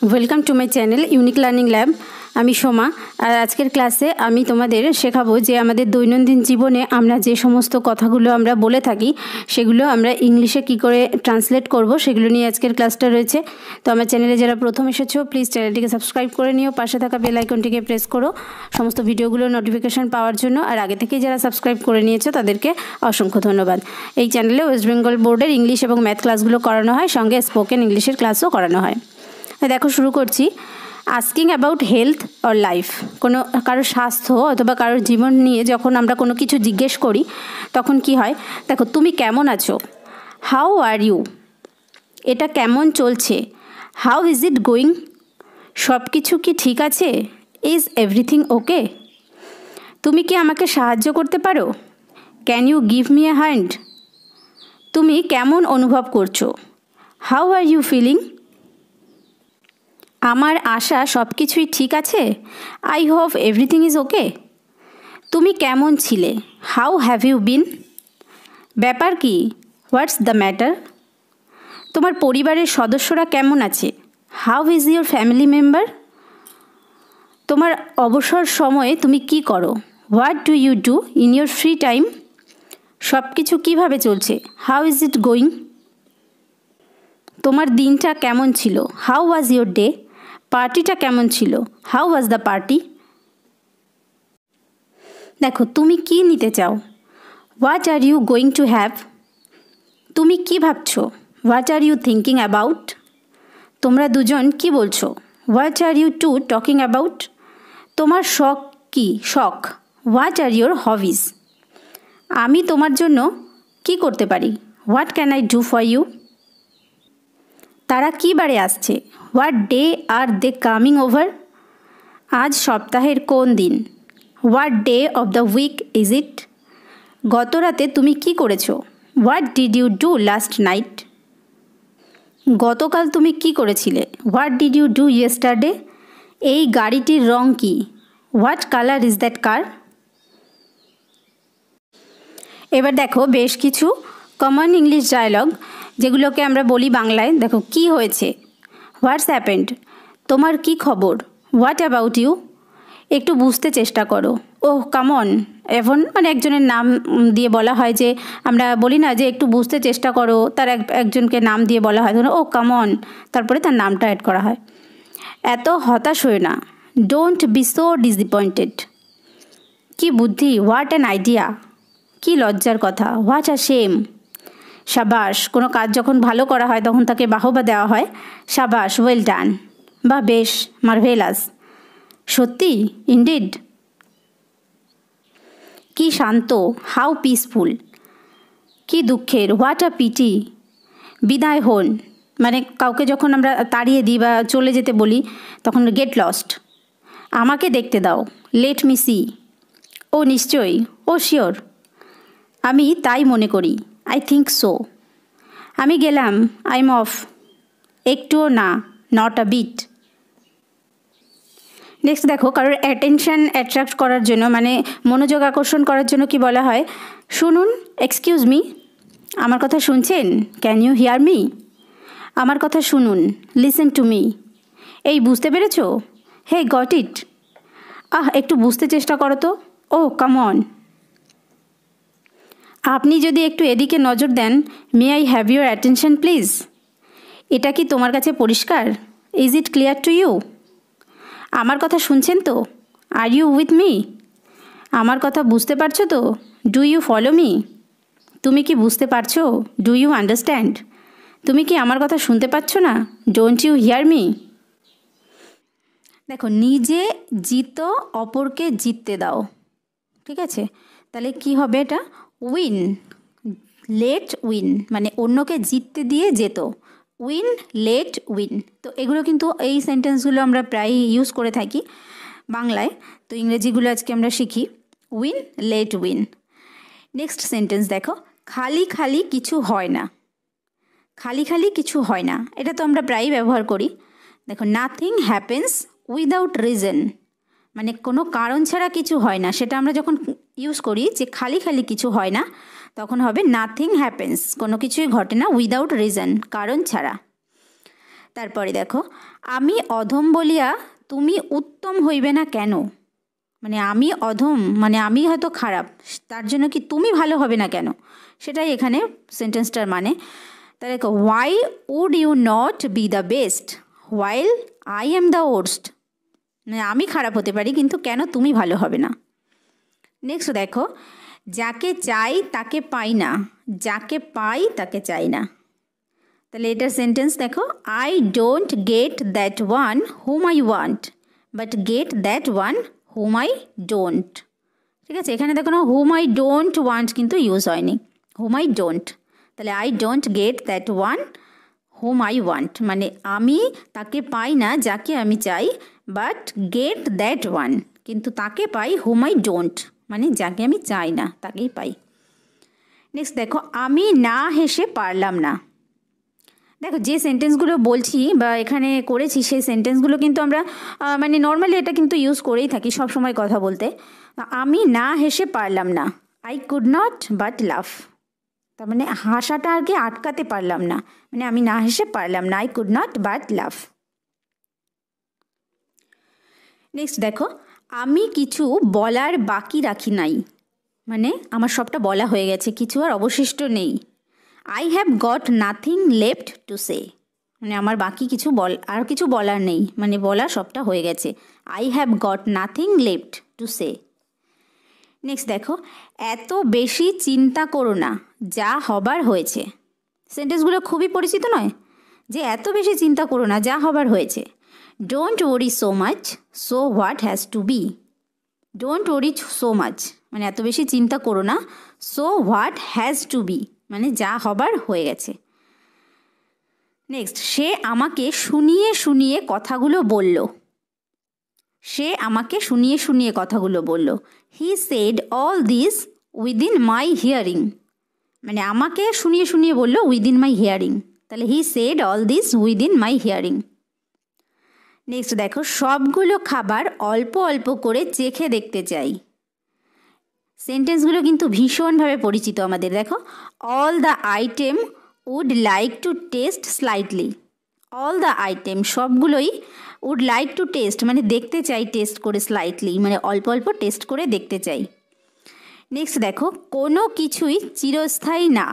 Welcome to my channel unique learning lab. আমি সোমা। আর আজকের ক্লাসে আমি তোমাদের শেখাবো যে আমাদের দৈনন্দিন জীবনে আমরা যে সমস্ত কথাগুলো আমরা বলে থাকি সেগুলো আমরা ইংলিশে কি করে ট্রান্সলেট করব সেগুলো নিয়ে আজকের ক্লাসটা রয়েছে। তো আমার চ্যানেলে যারা প্রথম এসেছো প্লিজ চ্যানেলটিকে সাবস্ক্রাইব করে নিও, পাশে থাকা বেল আইকনটিকে প্রেস করো সমস্ত ভিডিওগুলোর নোটিফিকেশান পাওয়ার জন্য। আর আগে থেকেই যারা সাবস্ক্রাইব করে নিয়েছো তাদেরকে অসংখ্য ধন্যবাদ। এই চ্যানেলে ওয়েস্ট বেঙ্গল বোর্ডের ইংলিশ এবং ম্যাথ ক্লাসগুলো করানো হয়, সঙ্গে স্পোকেন ইংলিশের ক্লাসও করানো হয়। দেখো শুরু করছি। Asking about health or life, কারোর স্বাস্থ্য অথবা কারোর জীবন নিয়ে যখন আমরা কোনো কিছু জিজ্ঞেস করি তখন কি হয়, দেখো তুমি কেমন আছো, হাউ আর ইউ, এটা কেমন চলছে, হাউ ইজ ইট গোয়িং, সব কিছু কি ঠিক আছে, ইজ এভরিথিং ওকে, তুমি কি আমাকে সাহায্য করতে পারো, can you give me a hand, তুমি কেমন অনুভব করছো, হাউ আর ইউ ফিলিং, আমার আশা সব কিছুই ঠিক আছে, I hope everything is okay, তুমি কেমন ছিলে, হাউ হ্যাভ ইউ বিন, ব্যাপার কি, হোয়াটস দ্য ম্যাটার, তোমার পরিবারের সদস্যরা কেমন আছে, how is your family member, তোমার অবসর সময়ে তুমি কি করো, what do you do in your free time, সব কিছু কীভাবে চলছে, হাউ ইজ ইট গোয়িং, তোমার দিনটা কেমন ছিল, হাউ ওয়াজ ইউর ডে, পার্টিটা কেমন ছিল, হাউ ওয়াজ দ্য পার্টি, দেখো তুমি কি নিতে চাও, what are you going to have, তুমি কি ভাবছো, what are you thinking about, তোমরা দুজন কি বলছো, what are you two talking about, তোমার শখ কি, শখ, হোয়াট আর ইউর হবিজ, আমি তোমার জন্য কি করতে পারি, what can I do for you, তারা কী বারে আসছে, what day are they coming over, আজ সপ্তাহের কোন দিন, what day of the week is it, গত রাতে তুমি কি করেছো, what did you do last night, গতকাল তুমি কি করেছিলে, what did you do yesterday, এই গাড়িটির রং কি, what colour is that car. এবার দেখো বেশ কিছু কমন ইংলিশ ডায়লগ যেগুলোকে আমরা বলি বাংলায়। দেখো কি হয়েছে, হোয়াটস হ্যাপেন্ড, তোমার কি খবর, হোয়াট অ্যাবাউট ইউ, একটু বুঝতে চেষ্টা করো, ওহ কামন, এখন একজনের নাম দিয়ে বলা হয়, যে আমরা বলি না যে একটু বুঝতে চেষ্টা করো, তার একজনকে নাম দিয়ে বলা হয়, ধরো ও কামন, তারপরে তার নামটা অ্যাড করা হয়। এত হতাশ হয়ে না, ডোন্ট বি সো ডিসঅ্যাপয়েন্টেড, কি বুদ্ধি, হোয়াট অ্যান আইডিয়া, কি লজ্জার কথা, হোয়াট আ শেম, সাবাস, কোনো কাজ যখন ভালো করা হয় তখন তাকে বাহবা দেওয়া হয়, সাবাস, ওয়েল ডান, বা বেশ, মার্ভেলাস, সত্যি, ইনডিড, কি শান্ত, হাউ পিসফুল, কি দুঃখের, হোয়াট আ পিটি, বিদায় হন, কাউকে যখন আমরা তাড়িয়ে দিই বা চলে যেতে বলি তখন গেট লস্ট, আমাকে দেখতে দাও, লেট মি সি, ও নিশ্চয়ই, ও শিওর, আমি তাই মনে করি, আই থিঙ্ক সো, আমি গেলাম, আই এম অফ, একটুও না, নট আ বিট। নেক্সট দেখো কারোর অ্যাটেনশান অ্যাট্রাক্ট করার জন্য মনোযোগ আকর্ষণ করার জন্য কি বলা হয়, শুনুন, এক্সকিউজ মি, আমার কথা শুনছেন, ক্যান ইউ হিয়ার মি, আমার কথা শুনুন, লিসেন টু মি, এই বুঝতে পেরেছো, হে গট ইট, একটু বুঝতে চেষ্টা করো তো, ও কাম অন, আপনি যদি একটু এদিকে নজর দেন, may I have your attention please, এটা কি তোমার কাছে পরিষ্কার, is it clear to you, আমার কথা শুনছেন তো, আর ইউ উইথ মি, আমার কথা বুঝতে পারছো তো, ডু ইউ ফলো মি, তুমি কি বুঝতে পারছো, ডু ইউ আন্ডারস্ট্যান্ড, তুমি কি আমার কথা শুনতে পাচ্ছ না, ডোন্ট ইউ হিয়ার মি। দেখো নিজে জিতো অপরকে জিততে দাও, ঠিক আছে, তাহলে কি হবে এটা, উইন, লেট উইন, অন্যকে জিততে দিয়ে যেত, উইন, লেট উইন। তো এগুলো কিন্তু এই সেন্টেন্সগুলো আমরা প্রায় ইউজ করে থাকি বাংলায়, তো ইংরেজিগুলো আজকে আমরা শিখি, win, let win. Next sentence দেখো, খালি খালি কিছু হয় না, খালি খালি কিছু হয় না, এটা তো আমরা প্রায়ই ব্যবহার করি। দেখো নাথিং হ্যাপেন্স উইদাউট রিজন, কোনো কারণ ছাড়া কিছু হয় না, সেটা আমরা যখন ইউজ করি যে খালি খালি কিছু হয় না তখন হবে নাথিং হ্যাপেন্স, কোনো কিছুই ঘটে না উইদাউট রিজন, কারণ ছাড়া। তারপরে দেখো, আমি অধম বলিয়া তুমি উত্তম হইবে না কেন? মানে আমি অধম মানে আমি হয়তো খারাপ, তার জন্য কি তুমি ভালো হবে না কেন, সেটাই এখানে সেন্টেন্সটার মানে। তাহলে দেখো, why would you not be the best while I am the worst, মানে আমি খারাপ হতে পারি কিন্তু কেন তুমি ভালো হবে না। নেক্সট দেখো, যাকে চাই তাকে পাই না, যাকে পাই তাকে চাই না। তাহলে এটার সেন্টেন্স দেখো, I don't get that one hmm I want but get that one hmm I don't. ঠিক আছে, এখানে দেখো না, হুম আই ডোন্ট ওয়ান্ট কিন্তু ইউজ হয়নি, হুম আই ডোন্ট। তাহলে I don't get that one hmm I want, মানে আমি তাকে পাই না যাকে আমি চাই, বাট গেট দ্যাট ওয়ান, কিন্তু তাকে পাই হুম আই ডোন্ট, মানে যাকে আমি চাই না তাকেই পাই। নেক্সট দেখো, আমি না হেসে পারলাম না। দেখো, যে সেন্টেন্সগুলো বলছি বা এখানে করেছি সেই সেন্টেন্সগুলো কিন্তু আমরা মানে নর্মালি এটা কিন্তু ইউজ করেই থাকি সব সময় কথা বলতে। আমি না হেসে পারলাম না, আই কুড নট বাট লাভ, তার মানে হাসাটা আর কি আটকাতে পারলাম না, মানে আমি না হেসে পারলাম না, I could not but love. Next দেখো, আমি কিছু বলার বাকি রাখি নাই, মানে আমার সবটা বলা হয়ে গেছে, কিছু আর অবশিষ্ট নেই। I have got nothing left to say, মানে আমার বাকি কিছু বলার নেই, মানে বলা সবটা হয়ে গেছে। I have got nothing left to say. Next দেখো, এত বেশি চিন্তা করো না, যা হবার হয়েছে। সেন্টেন্সগুলো খুবই পরিচিত নয়, যে এত বেশি চিন্তা করো না, যা হবার হয়েছে। Don't worry so much so what has to be, don't worry so much মানে এত বেশি চিন্তা করো না, so what has to be মানে যা হবার হয়ে গেছে। নেক্সট, সে আমাকে শুনিয়ে শুনিয়ে কথাগুলো বলল, সে আমাকে শুনিয়ে শুনিয়ে কথাগুলো বলল। He said all this within my hearing, মানে আমাকে শুনিয়ে শুনিয়ে বলল উইদিন মাই হিয়ারিং, তাহলে he said all this within my hearing. Next দেখো, সবগুলো খাবার অল্প অল্প করে চেখে দেখতে চাই। সেন্টেন্সগুলো কিন্তু ভীষণভাবে পরিচিত আমাদের। দেখো, all the item would like to taste slightly, all the item সবগুলোই উড লাইক টু টেস্ট মানে দেখতে চাই টেস্ট করে, স্লাইটলি মানে অল্প অল্প টেস্ট করে দেখতে চাই। নেক্সট দেখো, কোনো কিছুই চিরস্থায়ী না,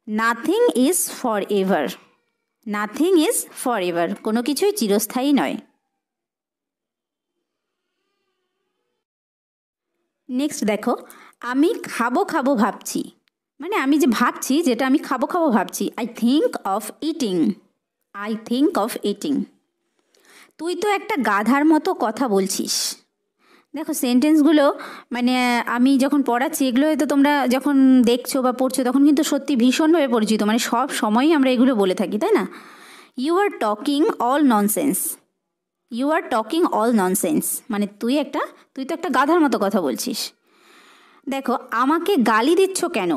nothing is for ever, nothing is for ever কোনো কিছুই চিরস্থায়ী নয়। নেক্সট দেখো, আমি খাবো খাবো ভাবছি, মানে আমি যে ভাবছি যেটা আমি খাবো খাবো ভাবছি। I think of eating, I think of eating. তুই তো একটা গাধার মতো কথা বলছিস। দেখো, সেন্টেন্সগুলো মানে আমি যখন পড়াচ্ছি এগুলো হয়তো তোমরা যখন দেখছো বা পড়ছো তখন কিন্তু সত্যি ভীষণভাবে পরিচিত, মানে সব সময়ই আমরা এগুলো বলে থাকি, তাই না? You are talking all nonsense, you are talking all nonsense মানে তুই তো একটা গাধার মতো কথা বলছিস। দেখো, আমাকে গালি দিচ্ছ কেন,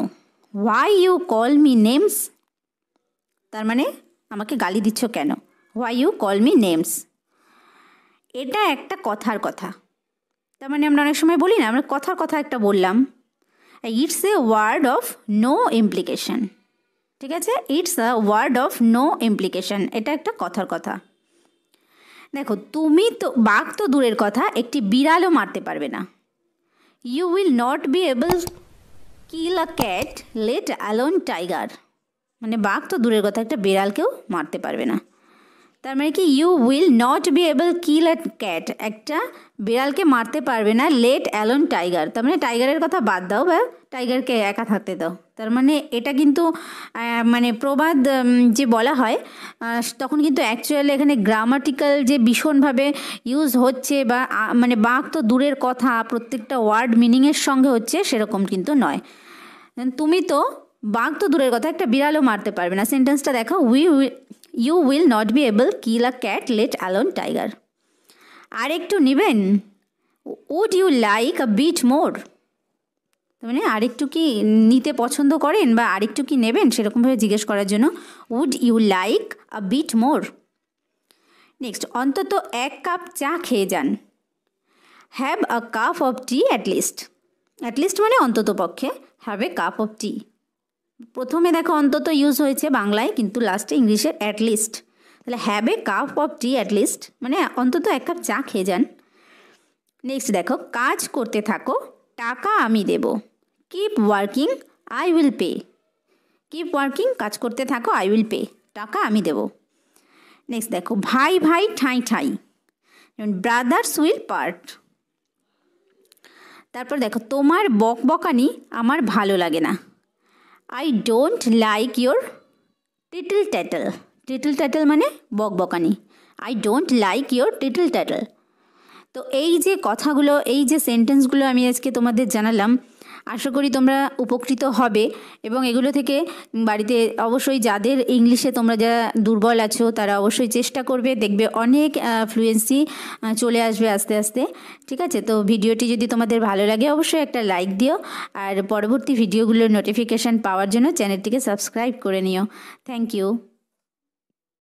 why you call me names, তার মানে আমাকে গালি দিচ্ছ কেন, why you call me names. এটা একটা কথার কথা, তার মানে আমরা অনেক সময় বলি না, আমরা কথার কথা একটা বললাম। It's a word of no implication, ঠিক আছে, it's a word of no implication, এটা একটা কথার কথা। দেখো, তুমি তো বাঘ তো দূরের কথা, একটি বিড়ালও মারতে পারবে না। You will not be able kill a cat let alone tiger, মানে বাঘ তো দূরের কথা একটা বিড়ালকেও মারতে পারবে না। তার মানে কি, you will not be able kill a cat, একটা বিড়ালকে মারতে পারবে না, লেট অ্যালোন টাইগার, তার মানে টাইগারের কথা বাদ দাও বা টাইগারকে একা থাকতে দাও। তার মানে এটা কিন্তু মানে প্রবাদ যে বলা হয় তখন কিন্তু অ্যাকচুয়ালি এখানে গ্রামাটিক্যাল যে ভীষণভাবে ইউজ হচ্ছে বা মানে বাঘ তো দূরের কথা প্রত্যেকটা ওয়ার্ড মিনিংয়ের সঙ্গে হচ্ছে সেরকম কিন্তু নয়। তুমি তো বাঘ তো দূরের কথা একটা বিড়ালও মারতে পারবে না, সেন্টেন্সটা দেখো, you will not be able kill a cat let alone tiger. আর একটু নেবেন, would you like a bit more, মানে আরেকটু কি নিতে পছন্দ করেন বা আরেকটু কি নেবেন সেরকমভাবে জিজ্ঞেস করার জন্য would you like a bit more. Next, অন্তত এক কাপ চা খেয়ে যান, have a cup of tea at least মানে অন্তত পক্ষে, have a cup of tea. প্রথমে দেখো অন্তত ইউজ হয়েছে বাংলায়, কিন্তু লাস্টে ইংলিশে অ্যাট লিস্ট, তাহলে have a cup of tea at least, মানে অন্তত এক কাপ চা খেয়ে যান। নেক্সট দেখো, কাজ করতে থাকো, টাকা আমি দেব। Keep working, I will pay. Keep working, কাজ করতে থাকো, আই উইল পে, টাকা আমি দেব। নেক্সট দেখো, ভাই ভাই ঠাই ঠাই, ব্রাদার্স উইল পার্ট। তারপর দেখো, তোমার বকবকানি আমার ভালো লাগে না। I don't like your tittle tattle. Tittle tattle মানে বকবকানি। I don't like your tittle tattle. তো এই যে কথাগুলো, এই যে সেন্টেন্সগুলো আমি আজকে তোমাদের জানালাম, আশা করি তোমরা উপকৃত হবে এবং এগুলো থেকে বাড়িতে অবশ্যই যাদের ইংলিশে তোমরা যারা দুর্বল আছো তারা অবশ্যই চেষ্টা করবে, দেখবে অনেক ফ্লুয়েন্সি চলে আসবে আস্তে আস্তে। ঠিক আছে, তো ভিডিওটি যদি তোমাদের ভালো লাগে অবশ্যই একটা লাইক দিও, আর পরবর্তী ভিডিওগুলোর নোটিফিকেশান পাওয়ার জন্য চ্যানেলটিকে সাবস্ক্রাইব করে নিও। Thank you.